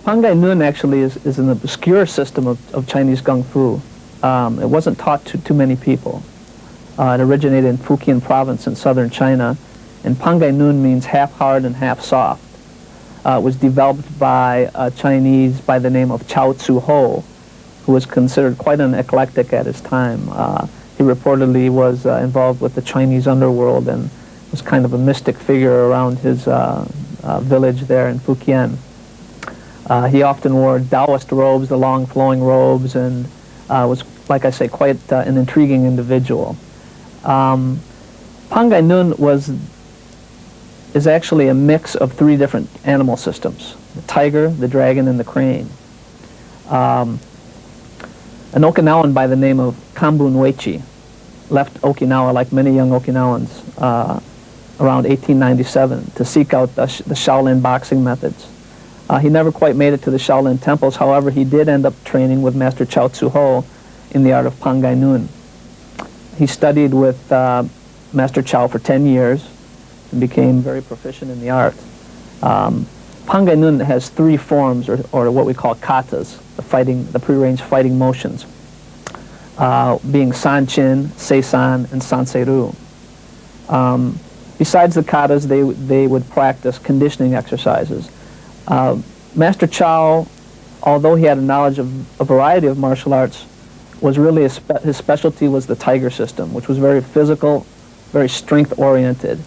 Pangai Nun actually is an obscure system of Chinese Kung Fu. It wasn't taught to too many people. It originated in Fujian province in southern China, and Pangai Nun means half hard and half soft. It was developed by a Chinese by the name of Cao Tzu Ho, who was considered quite an eclectic at his time. He reportedly was involved with the Chinese underworld and was kind of a mystic figure around his village there in Fujian. He often wore Taoist robes, the long flowing robes, and was, like I say, quite an intriguing individual. Pangai Nun is actually a mix of three different animal systems: the tiger, the dragon, and the crane. An Okinawan by the name of Kambun Uechi left Okinawa, like many young Okinawans, around 1897 to seek out the Shaolin boxing methods. He never quite made it to the Shaolin temples. However, he did end up training with Master Cao Tzu Ho in the art of Pangai Nun. He studied with Master Cao for 10 years and became very proficient in the art. Pangai Nun has three forms, or what we call katas, the prearranged fighting motions, being Sanchin, Seisan, and Sanseiru. Besides the katas, they would practice conditioning exercises. Master Cao, although he had a knowledge of a variety of martial arts, was really his specialty was the tiger system, which was very physical, very strength-oriented.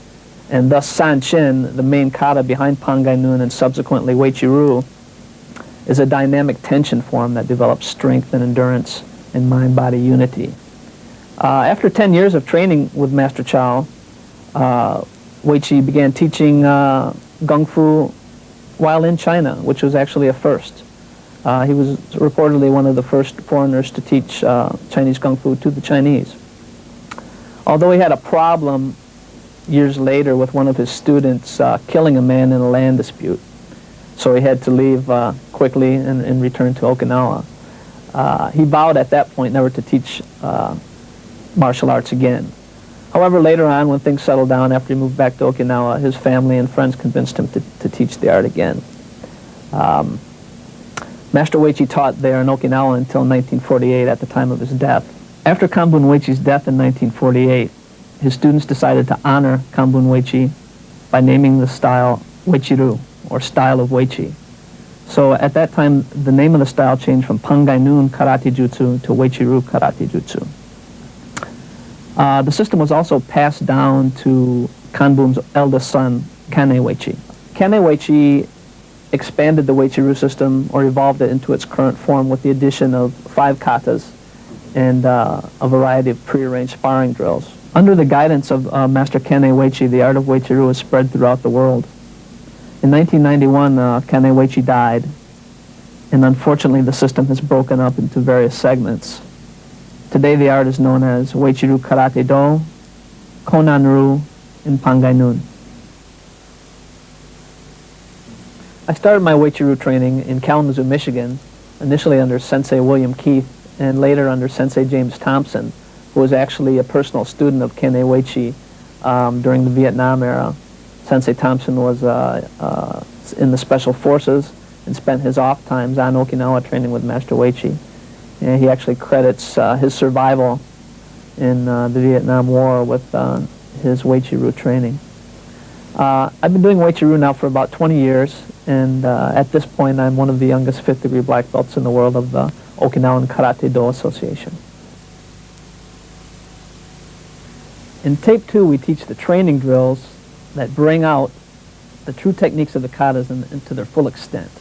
And thus Sanchin, the main kata behind Pangai Nun and subsequently Uechi-ryū, is a dynamic tension form that develops strength and endurance and mind-body unity. After 10 years of training with Master Cao, Uechi began teaching Kung Fu while in China, which was actually a first. He was reportedly one of the first foreigners to teach Chinese Kung Fu to the Chinese. Although he had a problem years later with one of his students killing a man in a land dispute, so he had to leave quickly and return to Okinawa. He vowed at that point never to teach martial arts again. However, later on, when things settled down after he moved back to Okinawa, his family and friends convinced him to teach the art again. Master Uechi taught there in Okinawa until 1948 at the time of his death. After Kambun Uechi's death in 1948, his students decided to honor Kambun Uechi by naming the style Uechi-ryū, or style of Uechi. So at that time, the name of the style changed from Pangai Nun Karate Jutsu to Uechi-ryū Karate Jutsu. The system was also passed down to Kanbun's eldest son, Kane Uechi. Kane Uechi expanded the Uechi-ryū system, or evolved it into its current form, with the addition of 5 katas and a variety of prearranged sparring drills. Under the guidance of Master Kane Uechi, the art of Uechi-ryū was spread throughout the world. In 1991, Kane Uechi died, and unfortunately the system has broken up into various segments. Today the art is known as Uechi-ryū Karate Do, Konan-ryū, and Pangai Nun. I started my Uechi-ryū training in Kalamazoo, Michigan, initially under Sensei William Keith, and later under Sensei James Thompson, who was actually a personal student of Kane Uechi during the Vietnam era. Sensei Thompson was in the Special Forces and spent his off times on Okinawa training with Master Uechi. And he actually credits his survival in the Vietnam War with his Uechi-ryū training. I've been doing Uechi-ryū now for about 20 years, and at this point I'm one of the youngest 5th degree black belts in the world of the Okinawan Karate-do Association. In Tape 2 we teach the training drills that bring out the true techniques of the katas into their full extent.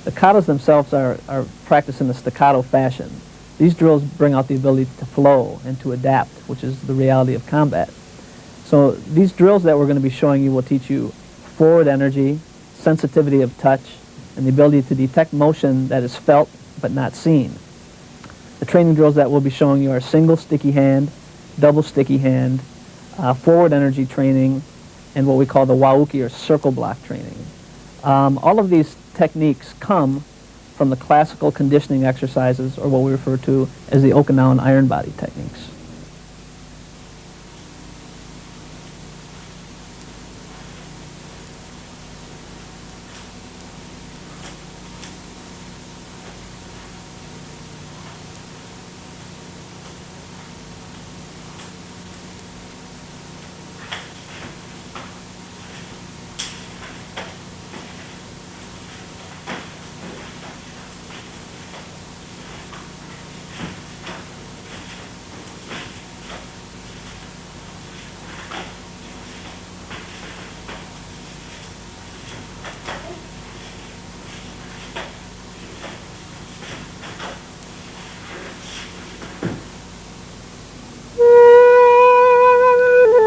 The katas themselves are practiced in a staccato fashion. These drills bring out the ability to flow and to adapt, which is the reality of combat. So these drills that we're going to be showing you will teach you forward energy, sensitivity of touch, and the ability to detect motion that is felt but not seen. The training drills that we'll be showing you are single sticky hand, double sticky hand, forward energy training, and what we call the wauki, or circle block training. All of these techniques come from the classical conditioning exercises, or what we refer to as the Okinawan iron body techniques.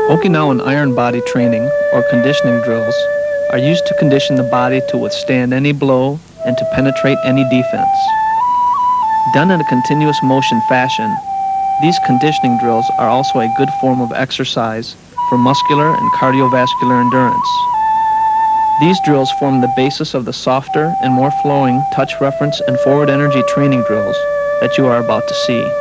Okinawan iron body training, or conditioning drills, are used to condition the body to withstand any blow and to penetrate any defense. Done in a continuous motion fashion, these conditioning drills are also a good form of exercise for muscular and cardiovascular endurance. These drills form the basis of the softer and more flowing touch reference and forward energy training drills that you are about to see.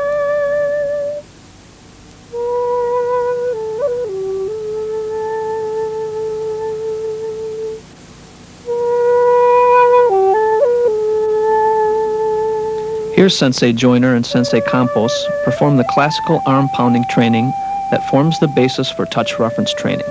Here Sensei Joyner and Sensei Campos perform the classical arm pounding training that forms the basis for touch reference training.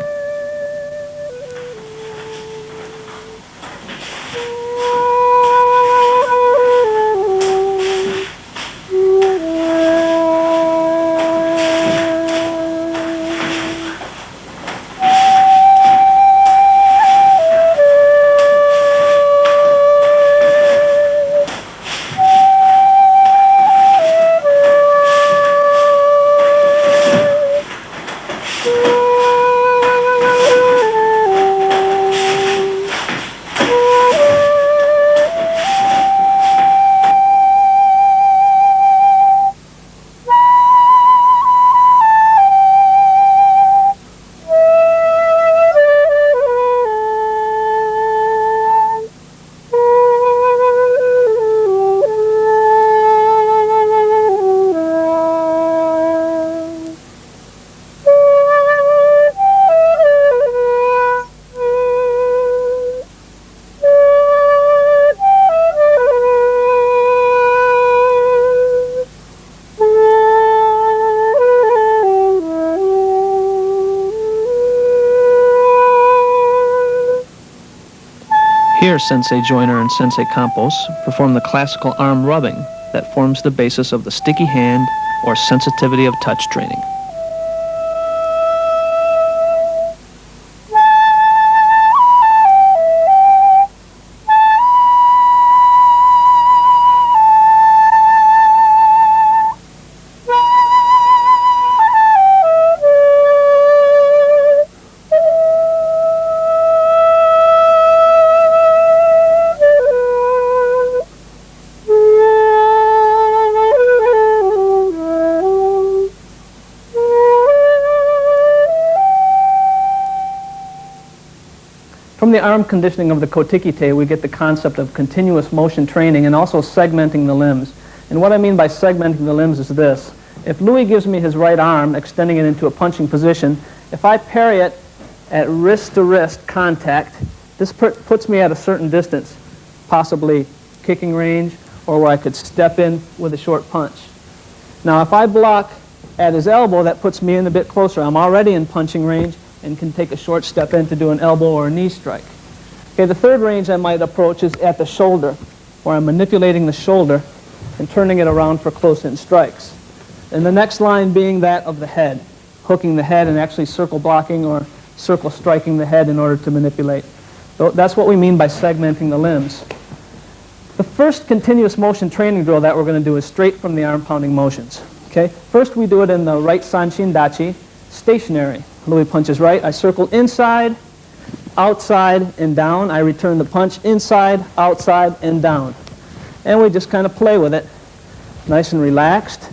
Here, Sensei Joyner and Sensei Campos perform the classical arm rubbing that forms the basis of the sticky hand or sensitivity of touch training. From the arm conditioning of the kotikite, we get the concept of continuous motion training and also segmenting the limbs. And what I mean by segmenting the limbs is this. If Louis gives me his right arm, extending it into a punching position, if I parry it at wrist-to-wrist contact, this puts me at a certain distance, possibly kicking range, or where I could step in with a short punch. Now, if I block at his elbow, that puts me in a bit closer. I'm already in punching range and can take a short step in to do an elbow or a knee strike. Okay, the third range I might approach is at the shoulder, where I'm manipulating the shoulder and turning it around for close-in strikes. And the next line being that of the head, hooking the head and actually circle blocking or circle striking the head in order to manipulate. So that's what we mean by segmenting the limbs. The first continuous motion training drill that we're going to do is straight from the arm pounding motions. Okay? First we do it in the right sanshin dachi, stationary. Louis punches right, I circle inside, outside, and down. I return the punch inside, outside, and down. And we just kind of play with it. Nice and relaxed.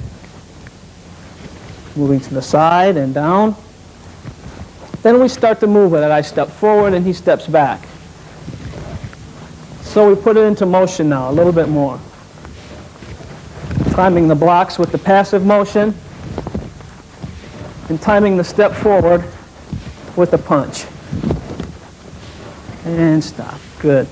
Moving to the side and down. Then we start to move with it. I step forward and he steps back. So we put it into motion now, a little bit more. Timing the blocks with the passive motion and timing the step forward with a punch. And stop. Good.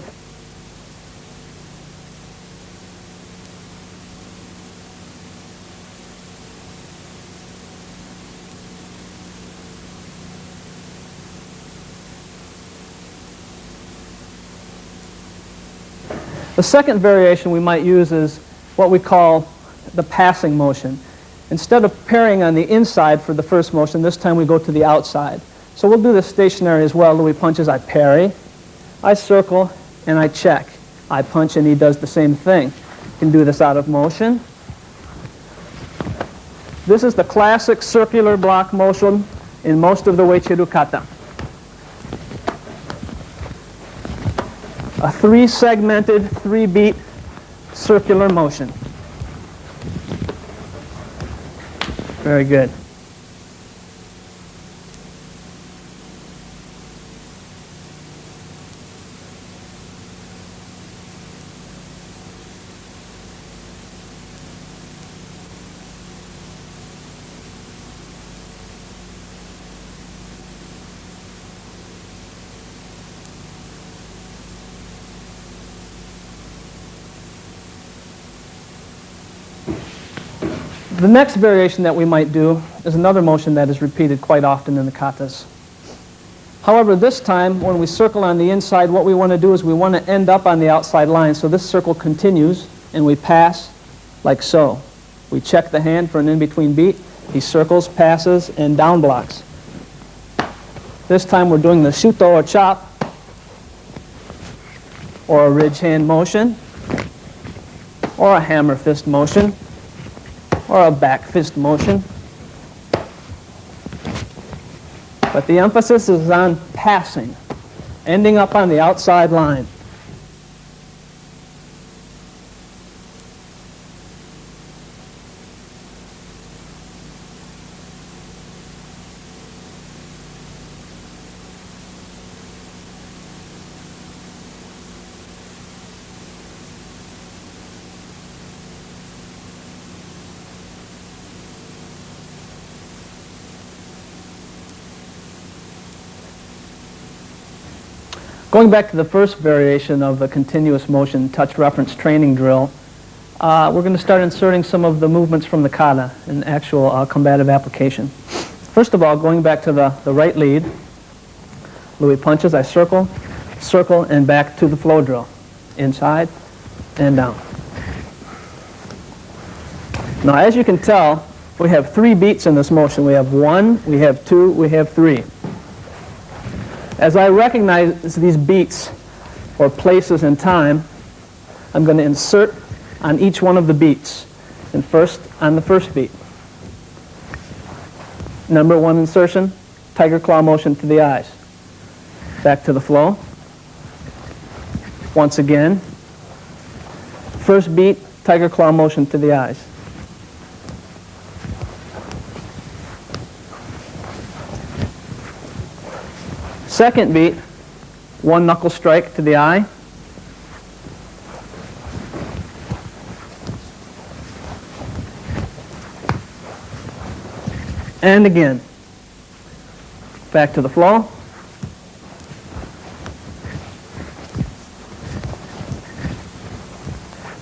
The second variation we might use is what we call the passing motion. Instead of parrying on the inside for the first motion, this time we go to the outside. So we'll do this stationary as well. Louis punches, I parry, I circle, and I check. I punch and he does the same thing. You can do this out of motion. This is the classic circular block motion in most of the Uechi-ryū kata. A three-segmented, three-beat circular motion. Very good. The next variation that we might do is another motion that is repeated quite often in the katas. However, this time, when we circle on the inside, what we want to do is we want to end up on the outside line. So this circle continues, and we pass like so. We check the hand for an in-between beat. He circles, passes, and down blocks. This time we're doing the shuto or chop, or a ridge hand motion, or a hammer fist motion, or a back fist motion. But the emphasis is on passing, ending up on the outside line. Going back to the first variation of the continuous motion touch reference training drill, we're going to start inserting some of the movements from the kata in actual combative application. First of all, going back to the right lead, Louis punches, I circle, circle, and back to the flow drill. Inside and down. Now, as you can tell, we have three beats in this motion. We have 1, we have 2, we have 3. As I recognize these beats, or places in time, I'm going to insert on each one of the beats. And first, on the first beat. Number 1 insertion, tiger claw motion to the eyes. Back to the flow. Once again. First beat, tiger claw motion to the eyes. Second beat, 1 knuckle strike to the eye. And again. Back to the flow.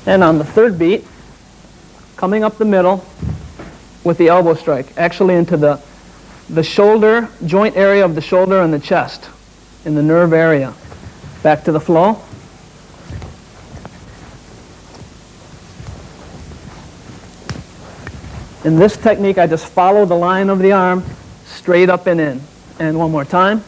And on the third beat, coming up the middle with the elbow strike, actually into the shoulder, joint area of the shoulder and the chest, in the nerve area. Back to the flow. In this technique, I just follow the line of the arm straight up and in. And one more time.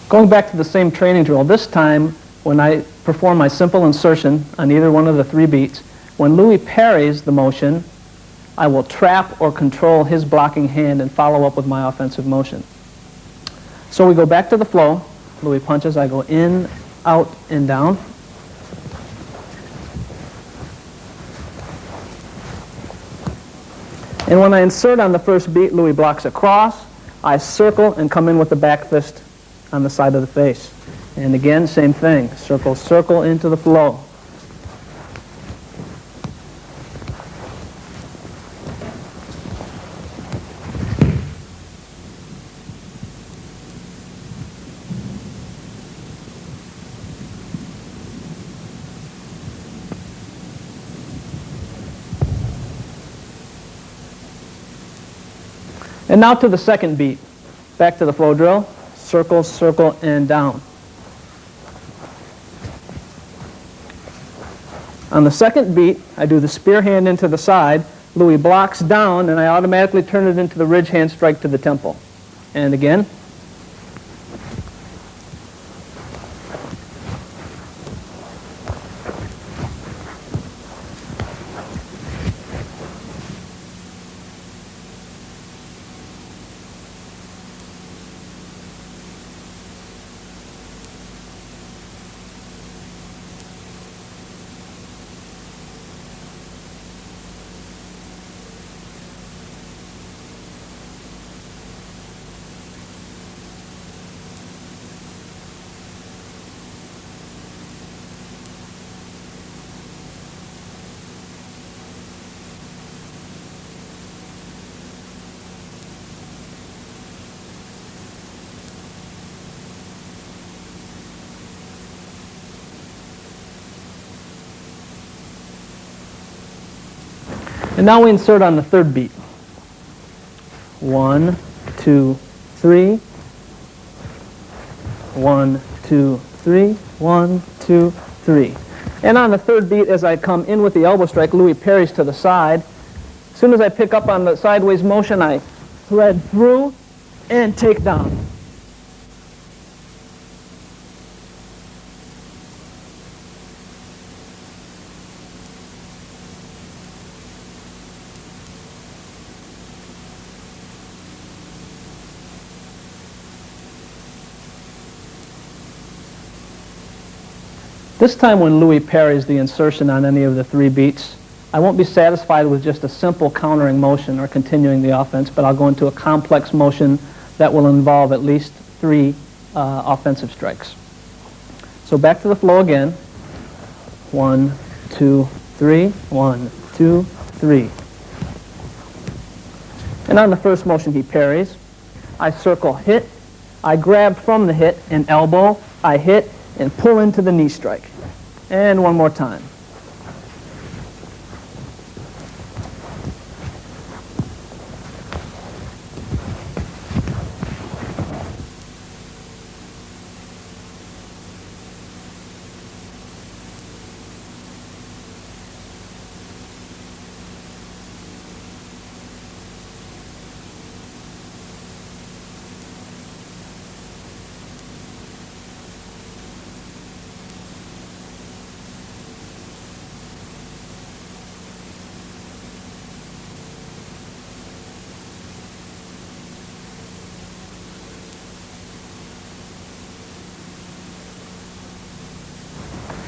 Going back to the same training drill, this time when I perform my simple insertion on either one of the three beats, when Louis parries the motion, I will trap or control his blocking hand and follow up with my offensive motion. So we go back to the flow. Louis punches, I go in, out, and down. And when I insert on the first beat, Louis blocks across. I circle and come in with the back fist on the side of the face. And again, same thing. Circle, circle into the flow. And now to the second beat. Back to the flow drill. Circle, circle, and down. On the second beat, I do the spear hand into the side. Louis blocks down, and I automatically turn it into the ridge hand strike to the temple. And again. And now we insert on the third beat. 1, 2, 3. 1, 2, 3. 1, 2, 3. And on the third beat, as I come in with the elbow strike, Louis parries to the side. As soon as I pick up on the sideways motion, I thread through and take down. This time when Louis parries the insertion on any of the three beats, I won't be satisfied with just a simple countering motion or continuing the offense, but I'll go into a complex motion that will involve at least 3 offensive strikes. So back to the flow again. 1, 2, 3. 1, 2, 3. And on the first motion he parries. I circle hit. I grab from the hit and elbow. I hit and pull into the knee strike. And one more time.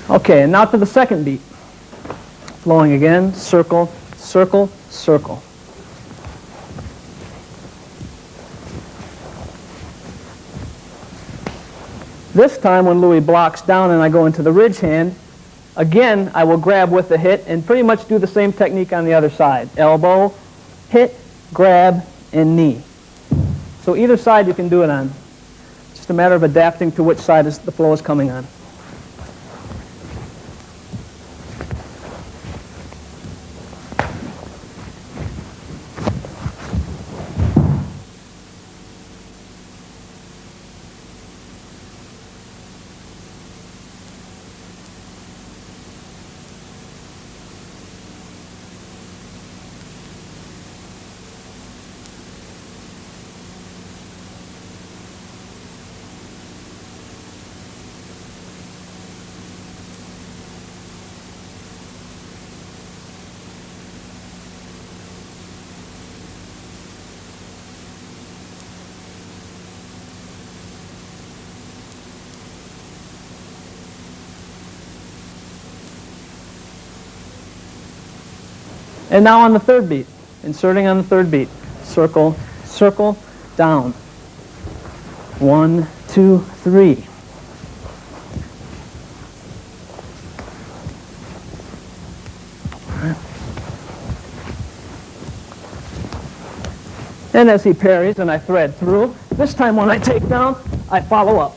Okay, and now to the second beat. Flowing again, circle, circle, circle. This time when Louis blocks down and I go into the ridge hand, again I will grab with the hit and pretty much do the same technique on the other side. Elbow, hit, grab, and knee. So either side you can do it on. It's just a matter of adapting to which side the flow is coming on. And now on the third beat, inserting on the third beat, circle, circle, down. 1, 2, 3. And as he parries and I thread through, this time when I take down, I follow up.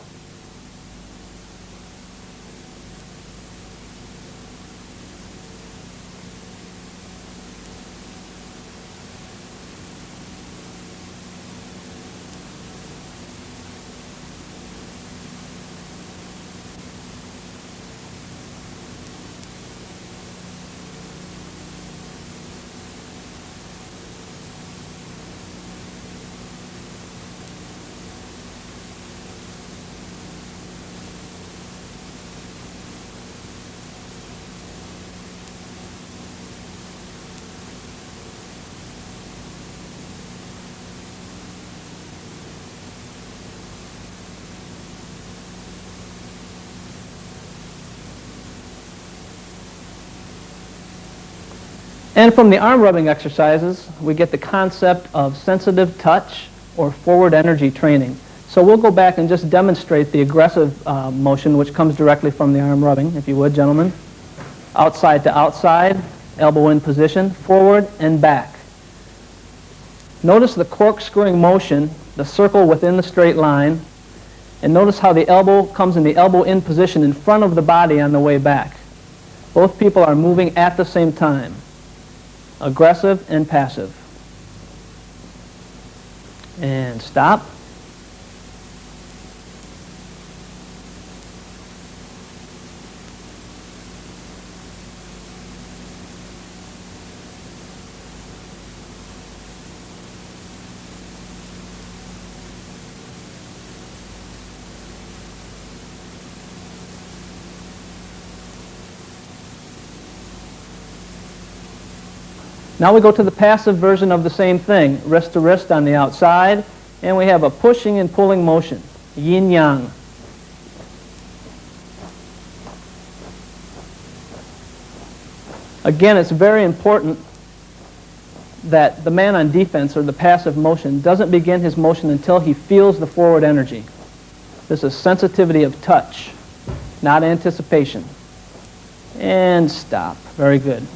And from the arm rubbing exercises, we get the concept of sensitive touch or forward energy training. So we'll go back and just demonstrate the aggressive motion, which comes directly from the arm rubbing, if you would, gentlemen. Outside to outside, elbow in position, forward and back. Notice the corkscrewing motion, the circle within the straight line, and notice how the elbow comes in the elbow in position in front of the body on the way back. Both people are moving at the same time. Aggressive and passive. And stop. Now we go to the passive version of the same thing, wrist to wrist on the outside, and we have a pushing and pulling motion, yin-yang. Again, it's very important that the man on defense, or the passive motion, doesn't begin his motion until he feels the forward energy. This is sensitivity of touch, not anticipation. And stop. Very good.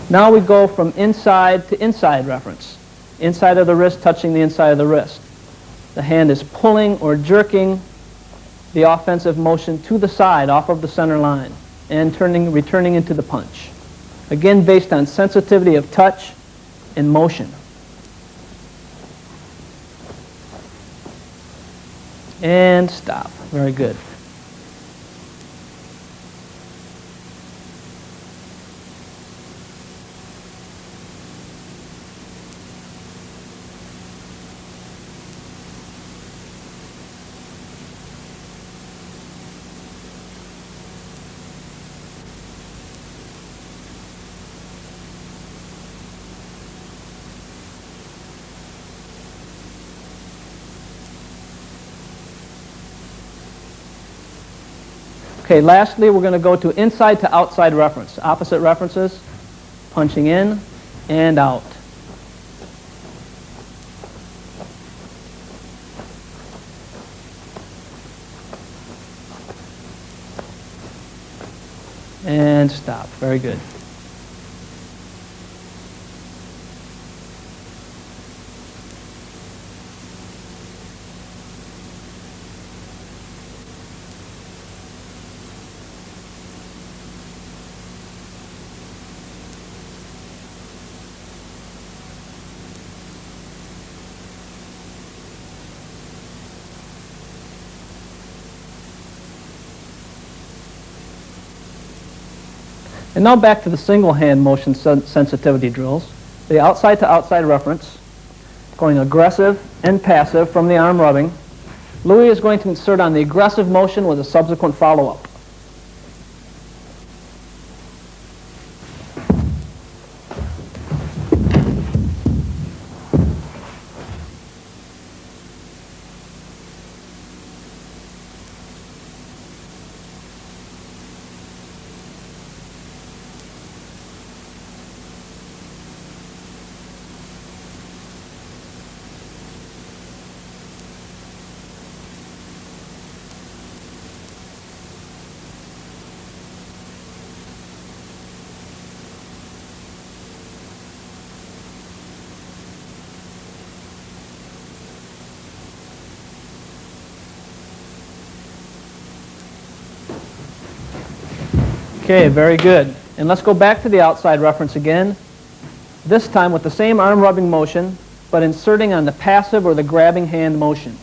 Now we go from inside to inside reference. Inside of the wrist touching the inside of the wrist. The hand is pulling or jerking the offensive motion to the side off of the center line and returning into the punch. Again, based on sensitivity of touch and motion. And stop. Very good. Okay, lastly, we're going to go to inside to outside reference. Opposite references, punching in and out. And stop. Very good. And now back to the single hand motion sensitivity drills. The outside to outside reference, going aggressive and passive from the arm rubbing. Louis is going to insert on the aggressive motion with a subsequent follow-up. Okay, very good. And let's go back to the outside reference again, this time with the same arm rubbing motion, but inserting on the passive or the grabbing hand motion.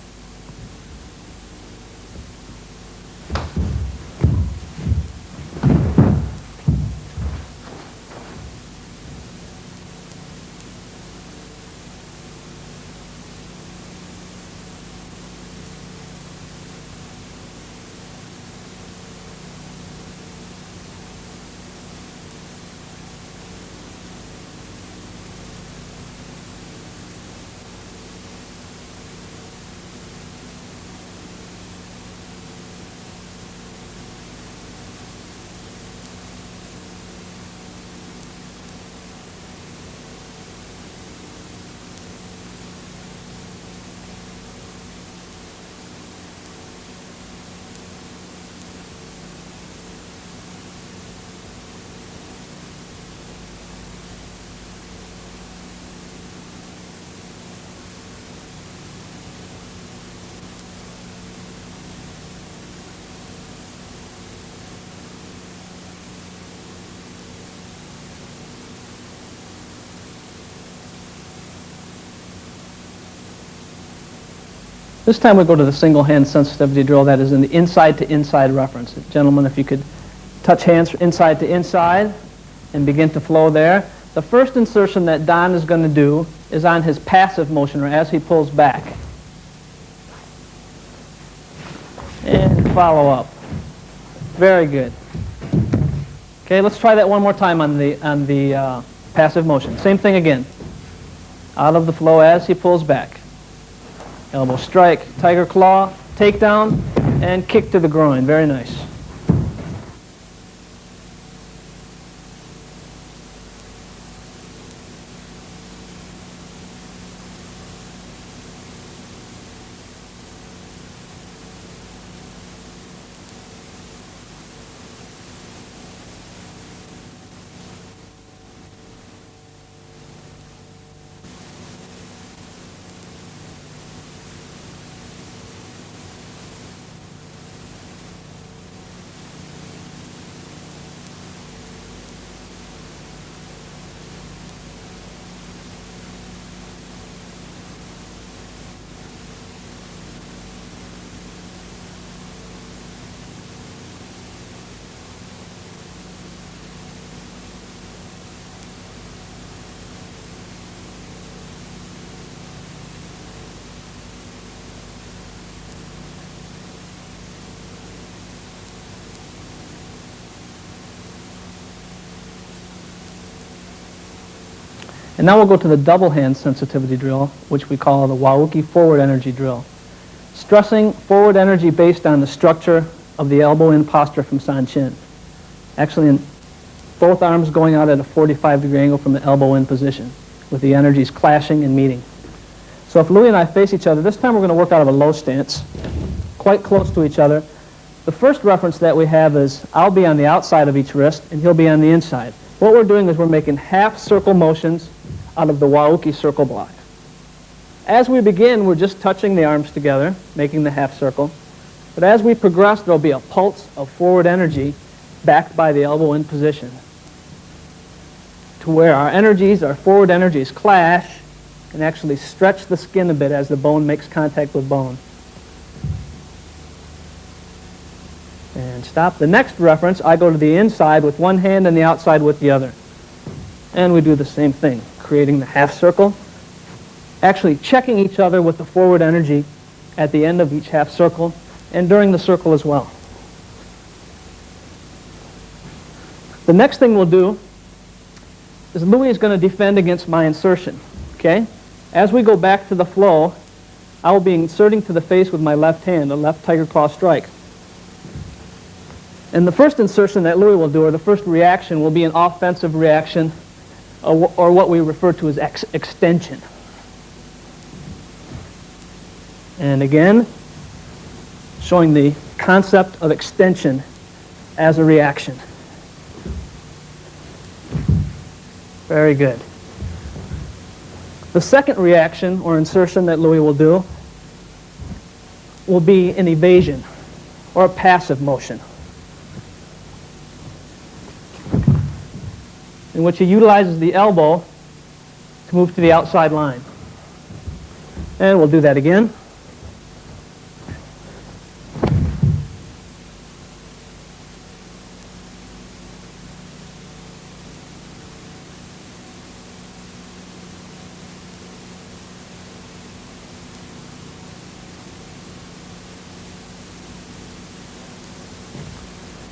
This time we go to the single hand sensitivity drill that is in the inside to inside reference. Gentlemen, if you could touch hands inside to inside and begin to flow there. The first insertion that Don is going to do is on his passive motion, or as he pulls back. And follow up. Very good. Okay, let's try that one more time on the passive motion. Same thing again. Out of the flow as he pulls back. Elbow strike, tiger claw, takedown, and kick to the groin. Very nice. And now we'll go to the double hand sensitivity drill, which we call the Wauki forward energy drill. Stressing forward energy based on the structure of the elbow in posture from Sanchin. Actually, in both arms going out at a 45-degree angle from the elbow in position, with the energies clashing and meeting. So if Louis and I face each other, this time we're going to work out of a low stance, quite close to each other. The first reference that we have is I'll be on the outside of each wrist and he'll be on the inside. What we're doing is we're making half circle motions out of the Wauki circle block. As we begin, we're just touching the arms together, making the half circle. But as we progress, there'll be a pulse of forward energy backed by the elbow in position, to where our energies, our forward energies, clash and actually stretch the skin a bit as the bone makes contact with bone. And stop. The next reference, I go to the inside with one hand and the outside with the other. And we do the same thing, creating the half circle, actually checking each other with the forward energy at the end of each half circle and during the circle as well. The next thing we'll do is Louis is going to defend against my insertion. Okay? As we go back to the flow, I will be inserting to the face with my left hand, a left tiger claw strike. And the first insertion that Louis will do, or the first reaction, will be an offensive reaction, or what we refer to as extension. And again, showing the concept of extension as a reaction. Very good. The second reaction or insertion that Louis will do will be an evasion or a passive motion, in which he utilizes the elbow to move to the outside line. And we'll do that again.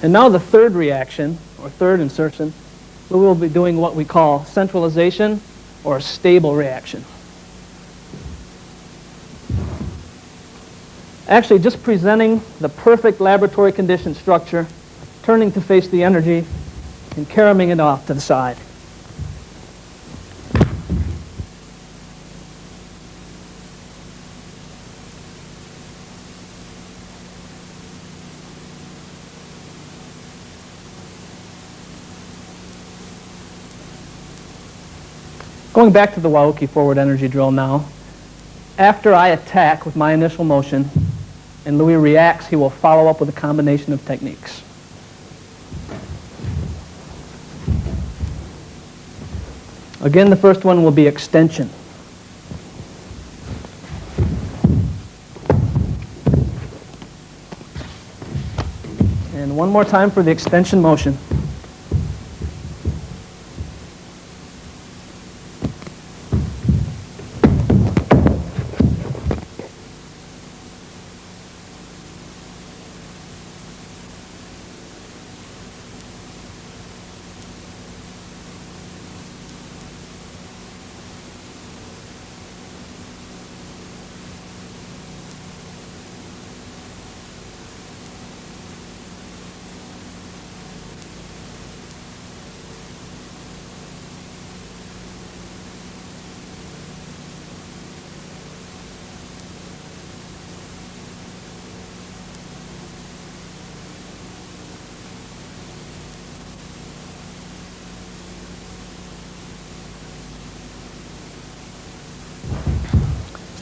And now the third reaction, or third insertion, we will be doing what we call centralization or a stable reaction. Actually, just presenting the perfect laboratory conditioned structure, turning to face the energy, and carrying it off to the side. Going back to the Wauki forward energy drill now, after I attack with my initial motion and Louis reacts, he will follow up with a combination of techniques. Again, the first one will be extension. And one more time for the extension motion.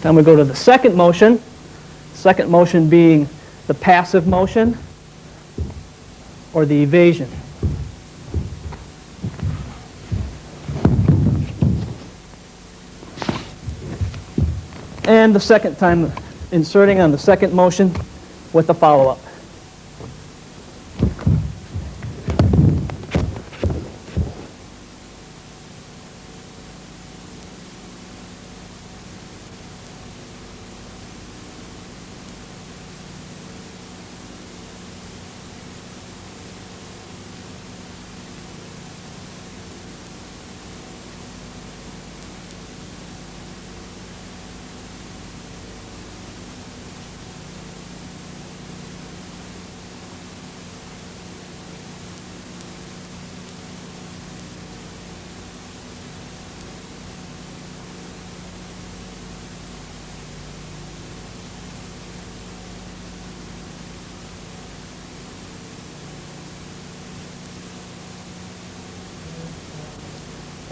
Then we go to the second motion being the passive motion or the evasion. And the second time inserting on the second motion with the follow-up.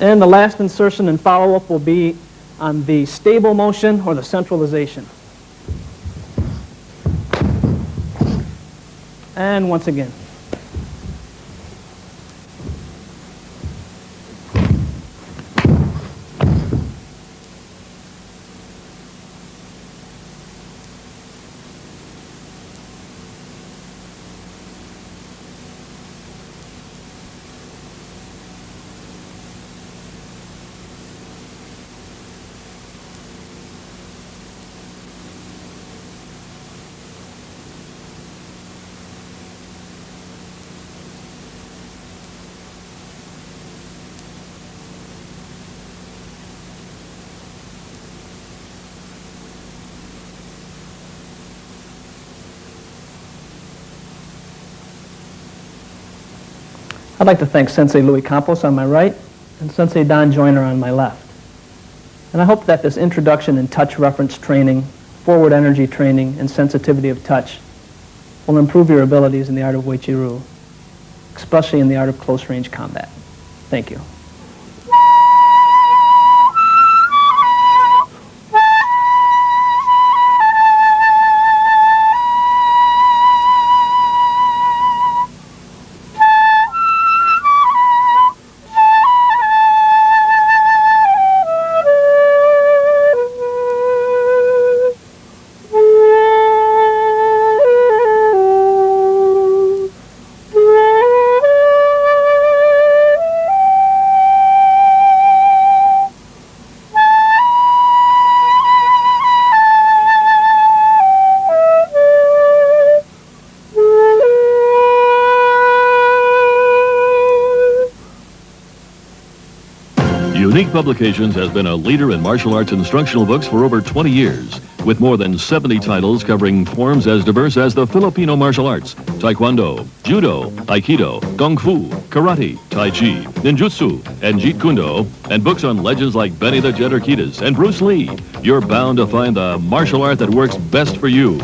And the last insertion and follow-up will be on the stable motion or the centralization. And once again. I'd like to thank Sensei Louis Campos on my right and Sensei Don Joyner on my left. And I hope that this introduction and touch reference training, forward energy training, and sensitivity of touch will improve your abilities in the art of Uechi-ryū, especially in the art of close-range combat. Thank you. Unique Publications has been a leader in martial arts instructional books for over 20 years, with more than 70 titles covering forms as diverse as the Filipino martial arts, Taekwondo, Judo, Aikido, Kung Fu, Karate, Tai Chi, Ninjutsu, and Jeet Kune Do, and books on legends like Benny the Jet Urquidez and Bruce Lee. You're bound to find the martial art that works best for you.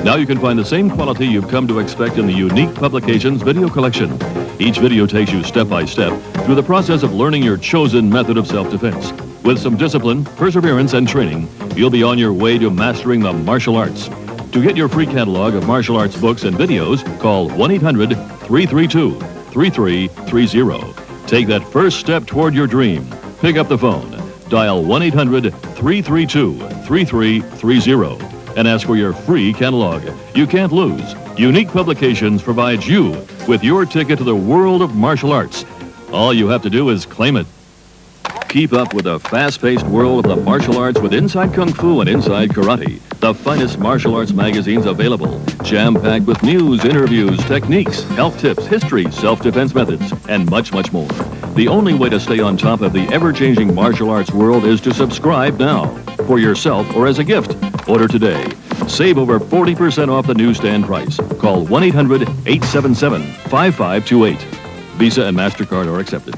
Now you can find the same quality you've come to expect in the Unique Publications video collection. Each video takes you step by step through the process of learning your chosen method of self-defense. With some discipline, perseverance, and training, you'll be on your way to mastering the martial arts. To get your free catalog of martial arts books and videos, call 1-800-332-3330. Take that first step toward your dream. Pick up the phone, dial 1-800-332-3330, and ask for your free catalog. You can't lose. Unique Publications provides you with your ticket to the world of martial arts. All you have to do is claim it. Keep up with the fast-paced world of the martial arts with Inside Kung Fu and Inside Karate, the finest martial arts magazines available, jam-packed with news, interviews, techniques, health tips, history, self-defense methods, and much, much more. The only way to stay on top of the ever-changing martial arts world is to subscribe now, for yourself or as a gift. Order today. Save over 40% off the newsstand price. Call 1-800-877-5528. Visa and MasterCard are accepted.